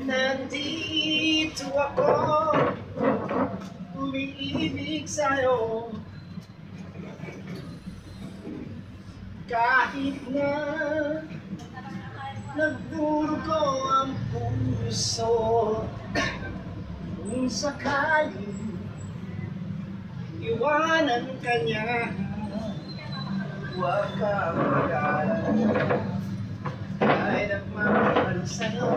Nandito ako, umiibig sa'yo. Kahit na nagdurugo ang puso, kung sakali iwanan ka niya, huwag ka mag-alala, ay nagmamahal sa'yo.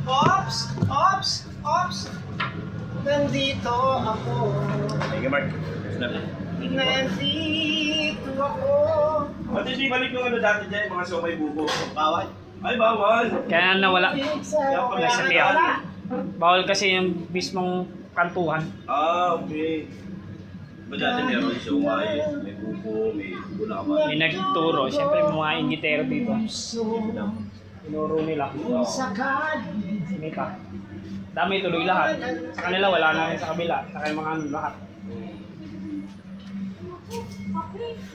Ops! Ops! Ops! Nandito ako. Thank you, Mark. Snap. Nandito ako. Pati di balik yung ano dati dyan, mga somay bubo. Bawal? Ay, bawal. Kaya nawala. Nasa tiyak. Bawal kasi yung mismong kantuhan. Ah, okay. Ba dati meron somay, may bubo, may bubo na kaman. May nagturo. Siyempre may mga ingitero dito. Tinuro nila. Sakali Mika. Dami tuloy lahat. Sa kanila wala na rin sa kabila. Sa kaya mga ano lahat.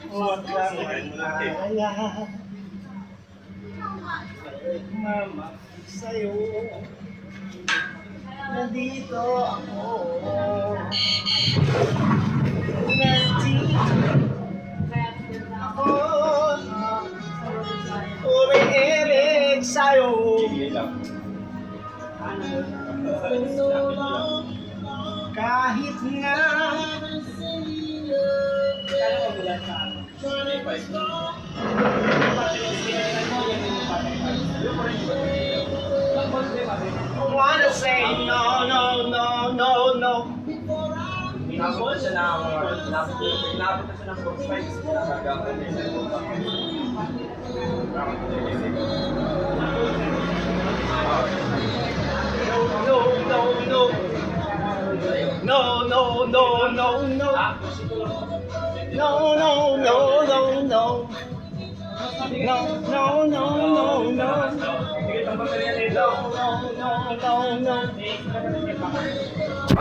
huwag ka mag-alala, mama sa'yo. Nandito ako. Nandito ako. Umiibig sa'yo. Sige lang. Kahit nga I wanna say no, no, no, no, no. Inabot siya ng inabot na siya ng 45 nagagawa niya sa lupa. No, no, no. No, no, no, no, no. No, no, no, no, no. No, no, no, no, no. Sige, tambang na yan dito. No, no, no, no.